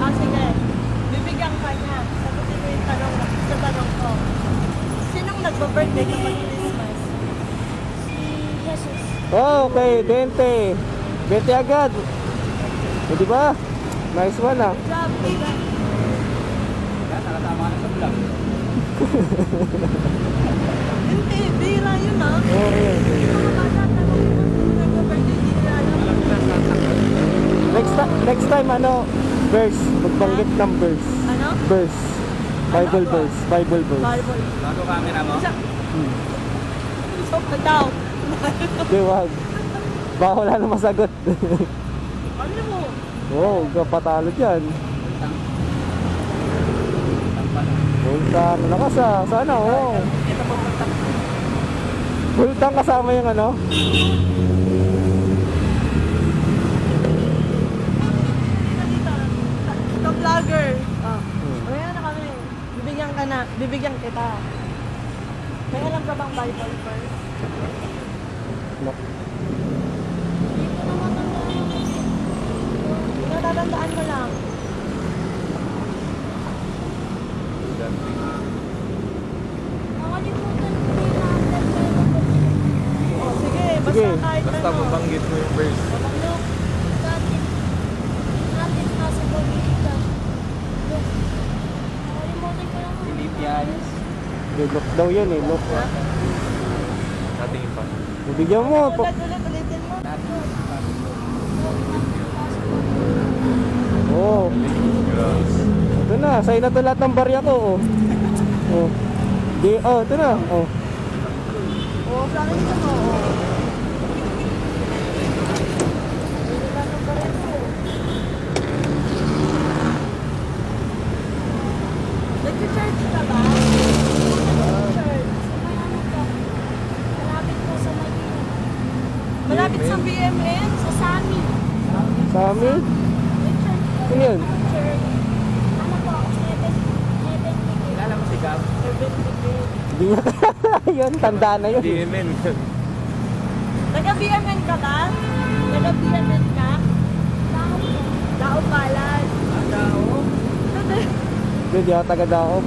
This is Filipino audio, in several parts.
Sige. Bibigyan ka niya. Sagutin mo yung tanong ko. Sinong nagbo-birthday kapag Christmas? Si Jesus. Oh, okay, 20. 20 agad. O, diba? Nice one ah. Job. Nakatama ka na sa vlog. Hindi, bira yun ah. Oh, yeah. Mga bata, tanong mo kung nagbo-birthday, hindi nila alam. Next time ano, verse, magbanggit ng verse. Ano? Verse. Bible verse. Bible verse. Bible. Bago camera mo? Stop na daw. Di wag. Baka wala na masagot. Ano mo? Oo, kapatalo dyan. Bultang. Lakas ah. Sana oo. Bultang kasama yung ano. Ito vlogger. Ayan na kami. Bibigyan kita. May alam ka bang Bible verse? No. Natatandaan mo lang. Nakalimutan ko yung number. Oh, sige, basta Sige. kahit Basta ano. mabanggit mo yung verse. Look, not impossible with God. Look. Nakalimutan ko lang. Philippians. Look daw yun eh. Look. Nothing pa. Bigyan mo. Ulitin mo. Oo. Ito na. Sa'yo na to lahat ng barya ko. Oh. Oh. Ito na. Oh. Oo, sa akin ito mo. Nag-church ka ba? Nag-church. May ano to. Malapit po sa Maynila. Malapit sa BMN? Sa Sami. Sa amin? May church po. Ano yun? Church. Ano po? Heaven Brigade. Kilala mo si Gab? Heaven Brigade. Hindi niya yun. Tanda na yun. DMN. Nag-BMN ka ba? Nag-BMN ka? Tao po. Dao Palad. Dao? Hindi ako taga-daop.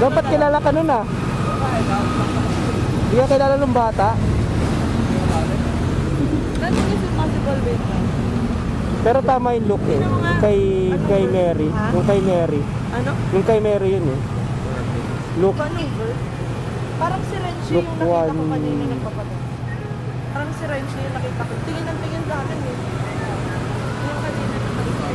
Dapat kilala ka nun ah. Hindi ka kilala ng bata. Nandun yung impossible with ka? Pero tama yung look eh. Kay Mary. Yung kay Mary. Ano? Yung kay Mary yun eh. Look. Maneuver? Parang si Renchi Look yung nakita ko one. kanina nagpapadala. Parang si Renchi yung nakita ko. Tingin ng tingin sa akin eh. Yung kanina nagpapadala.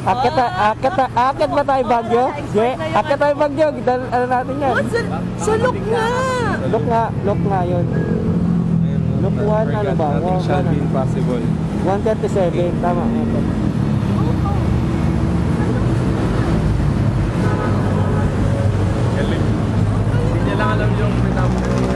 Akit ba tayo Bagyo? Je, akit tayo Bagyo. Ano natin yan? Oh, sa look nga! Look nga yun. Look one, ano ba? Nothing shall be impossible. 137, tama. Galing. Hindi niya lang alam yung pinapos.